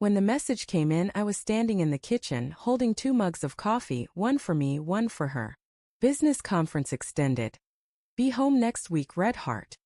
When the message came in, I was standing in the kitchen, holding 2 mugs of coffee, one for me, one for her. Business conference extended. Be home next week, Red Heart.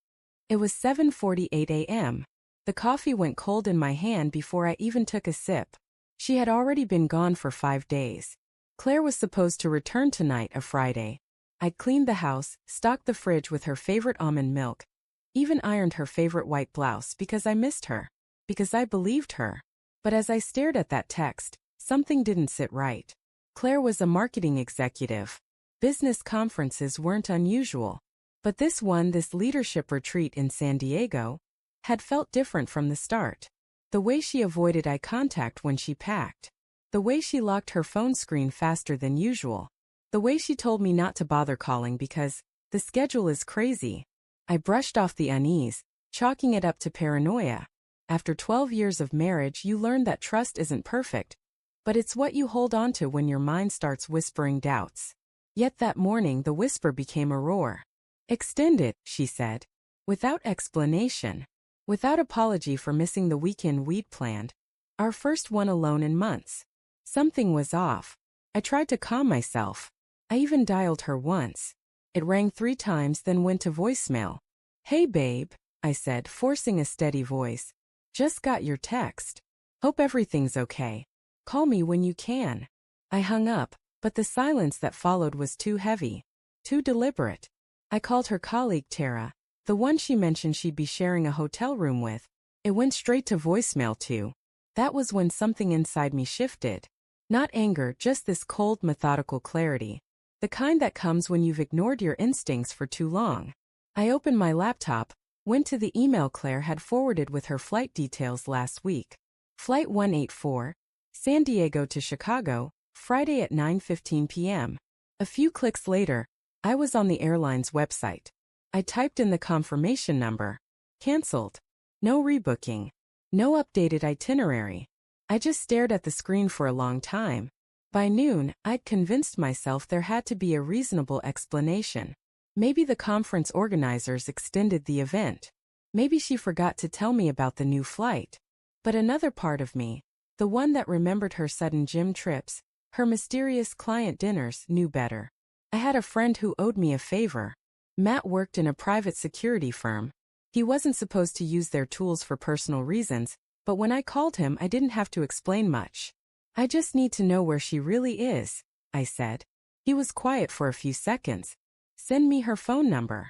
It was 7:48 a.m. The coffee went cold in my hand before I even took a sip. She had already been gone for 5 days. Claire was supposed to return tonight, a Friday. I'd cleaned the house, stocked the fridge with her favorite almond milk, even ironed her favorite white blouse because I missed her, because I believed her. But as I stared at that text, something didn't sit right. Claire was a marketing executive. Business conferences weren't unusual. But this one, this leadership retreat in San Diego, had felt different from the start. The way she avoided eye contact when she packed. The way she locked her phone screen faster than usual. The way she told me not to bother calling because the schedule is crazy. I brushed off the unease, chalking it up to paranoia. After 12 years of marriage, you learn that trust isn't perfect, but it's what you hold on to when your mind starts whispering doubts. Yet that morning the whisper became a roar. Extend it, she said. Without explanation. Without apology for missing the weekend we'd planned. Our first one alone in months. Something was off. I tried to calm myself. I even dialed her once. It rang 3 times, then went to voicemail. Hey babe, I said, forcing a steady voice. Just got your text. Hope everything's okay. Call me when you can. I hung up, but the silence that followed was too heavy. Too deliberate. I called her colleague Tara, the one she mentioned she'd be sharing a hotel room with. It went straight to voicemail too. That was when something inside me shifted. Not anger, just this cold, methodical clarity. The kind that comes when you've ignored your instincts for too long. I opened my laptop, went to the email Claire had forwarded with her flight details last week. Flight 184, San Diego to Chicago, Friday at 9:15 p.m. A few clicks later, I was on the airline's website. I typed in the confirmation number. Cancelled. No rebooking. No updated itinerary. I just stared at the screen for a long time. By noon, I'd convinced myself there had to be a reasonable explanation. Maybe the conference organizers extended the event. Maybe she forgot to tell me about the new flight. But another part of me, the one that remembered her sudden gym trips, her mysterious client dinners, knew better. I had a friend who owed me a favor. Matt worked in a private security firm. He wasn't supposed to use their tools for personal reasons, but when I called him, I didn't have to explain much. I just need to know where she really is, I said. He was quiet for a few seconds. Send me her phone number.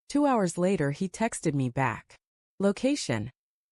2 hours later, he texted me back. Location: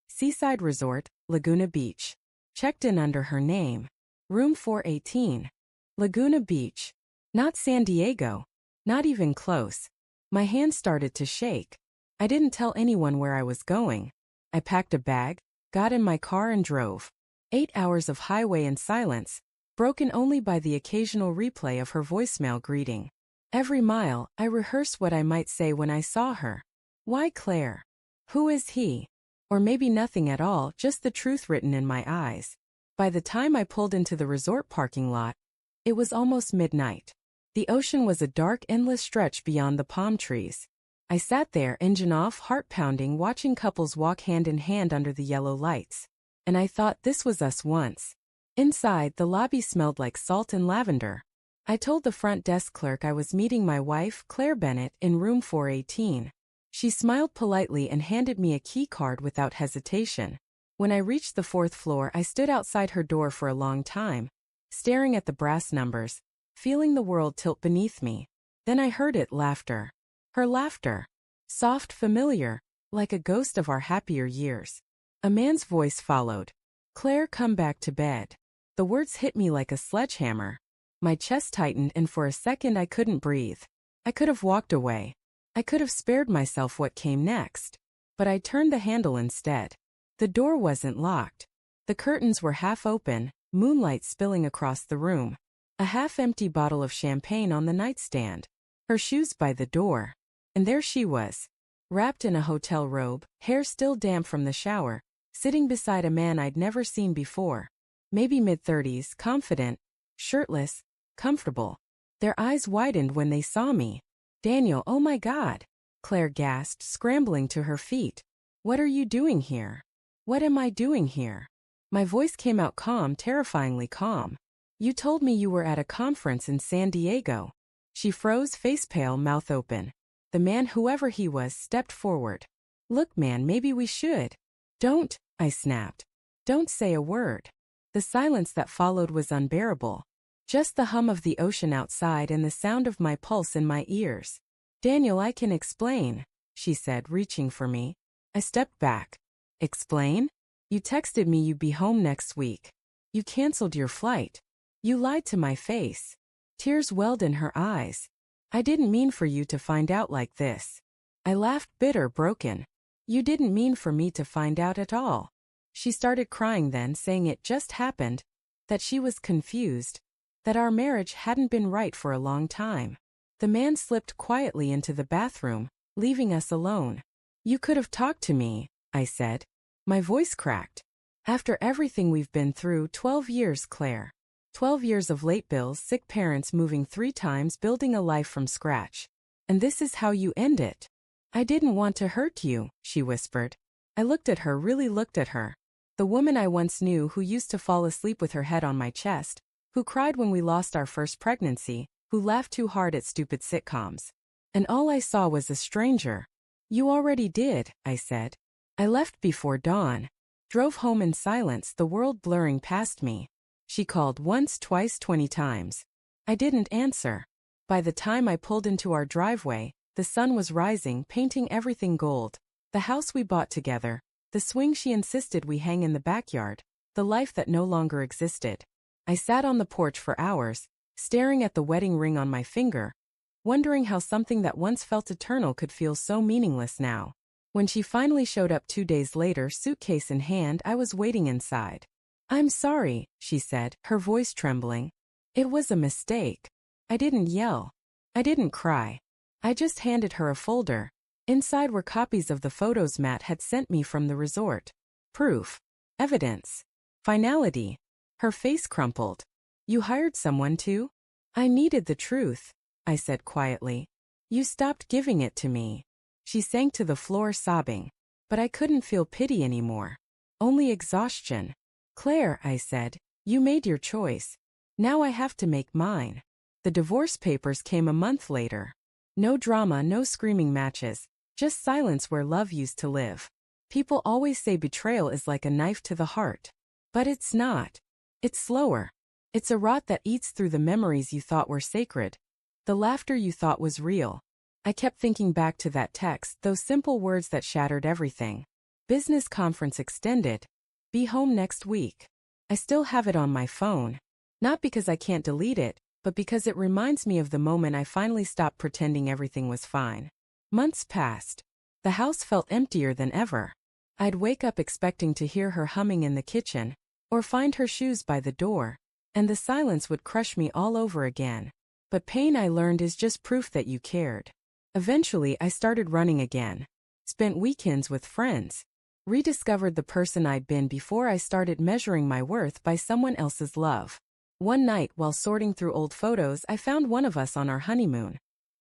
Seaside Resort, Laguna Beach. Checked in under her name. Room 418. Laguna Beach. Not San Diego. Not even close. My hand started to shake. I didn't tell anyone where I was going. I packed a bag, got in my car and drove. 8 hours of highway and silence, broken only by the occasional replay of her voicemail greeting. Every mile, I rehearsed what I might say when I saw her. Why Claire? Who is he? Or maybe nothing at all, just the truth written in my eyes. By the time I pulled into the resort parking lot, it was almost midnight. The ocean was a dark, endless stretch beyond the palm trees. I sat there, engine off, heart pounding, watching couples walk hand in hand under the yellow lights. And I thought this was us once. Inside, the lobby smelled like salt and lavender. I told the front desk clerk I was meeting my wife, Claire Bennett, in room 418. She smiled politely and handed me a key card without hesitation. When I reached the 4th floor, I stood outside her door for a long time, staring at the brass numbers, feeling the world tilt beneath me. Then I heard it, laughter. Her laughter. Soft, familiar, like a ghost of our happier years. A man's voice followed. Claire, come back to bed. The words hit me like a sledgehammer. My chest tightened and for a second I couldn't breathe. I could have walked away. I could have spared myself what came next. But I turned the handle instead. The door wasn't locked. The curtains were half open, moonlight spilling across the room. A half-empty bottle of champagne on the nightstand. Her shoes by the door. And there she was, wrapped in a hotel robe, hair still damp from the shower, sitting beside a man I'd never seen before. Maybe mid-30s, confident, shirtless, comfortable. Their eyes widened when they saw me. Daniel, oh my God! Claire gasped, scrambling to her feet. What are you doing here? What am I doing here? My voice came out calm, terrifyingly calm. You told me you were at a conference in San Diego. She froze, face pale, mouth open. The man, whoever he was, stepped forward. Look, man, maybe we should. Don't, I snapped. Don't say a word. The silence that followed was unbearable. Just the hum of the ocean outside and the sound of my pulse in my ears. Daniel, I can explain, she said, reaching for me. I stepped back. Explain? You texted me you'd be home next week. You canceled your flight. You lied to my face. Tears welled in her eyes. I didn't mean for you to find out like this. I laughed, bitter, broken. You didn't mean for me to find out at all. She started crying then, saying it just happened, that she was confused, that our marriage hadn't been right for a long time. The man slipped quietly into the bathroom, leaving us alone. You could have talked to me, I said. My voice cracked. After everything we've been through, 12 years, Claire. 12 years of late bills, sick parents, moving 3 times, building a life from scratch. And this is how you end it. I didn't want to hurt you, she whispered. I looked at her, really looked at her. The woman I once knew, who used to fall asleep with her head on my chest, who cried when we lost our first pregnancy, who laughed too hard at stupid sitcoms. And all I saw was a stranger. You already did, I said. I left before dawn. Drove home in silence, the world blurring past me. She called once, twice, 20 times. I didn't answer. By the time I pulled into our driveway, the sun was rising, painting everything gold. The house we bought together, the swing she insisted we hang in the backyard, the life that no longer existed. I sat on the porch for hours, staring at the wedding ring on my finger, wondering how something that once felt eternal could feel so meaningless now. When she finally showed up 2 days later, suitcase in hand, I was waiting inside. I'm sorry, she said, her voice trembling. It was a mistake. I didn't yell. I didn't cry. I just handed her a folder. Inside were copies of the photos Matt had sent me from the resort. Proof. Evidence. Finality. Her face crumpled. You hired someone to? I needed the truth, I said quietly. You stopped giving it to me. She sank to the floor sobbing. But I couldn't feel pity anymore. Only exhaustion. Claire, I said, you made your choice. Now I have to make mine. The divorce papers came a month later. No drama, no screaming matches, just silence where love used to live. People always say betrayal is like a knife to the heart. But it's not. It's slower. It's a rot that eats through the memories you thought were sacred, the laughter you thought was real. I kept thinking back to that text, those simple words that shattered everything. Business conference extended. Be home next week. I still have it on my phone. Not because I can't delete it, but because it reminds me of the moment I finally stopped pretending everything was fine. Months passed. The house felt emptier than ever. I'd wake up expecting to hear her humming in the kitchen, or find her shoes by the door, and the silence would crush me all over again. But pain, I learned, is just proof that you cared. Eventually, I started running again. Spent weekends with friends. Rediscovered the person I'd been before I started measuring my worth by someone else's love. One night, while sorting through old photos, I found one of us on our honeymoon.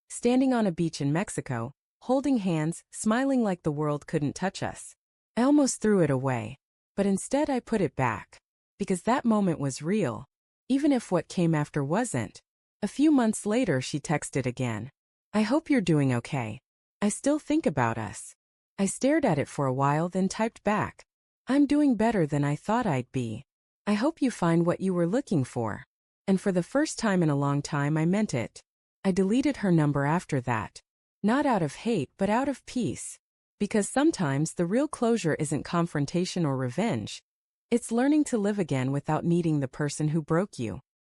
Standing on a beach in Mexico, holding hands, smiling like the world couldn't touch us. I almost threw it away. But instead I put it back. Because that moment was real. Even if what came after wasn't. A few months later, she texted again. I hope you're doing okay. I still think about us. I stared at it for a while, then typed back. I'm doing better than I thought I'd be. I hope you find what you were looking for. And for the first time in a long time, I meant it. I deleted her number after that. Not out of hate, but out of peace. Because sometimes the real closure isn't confrontation or revenge. It's learning to live again without needing the person who broke you.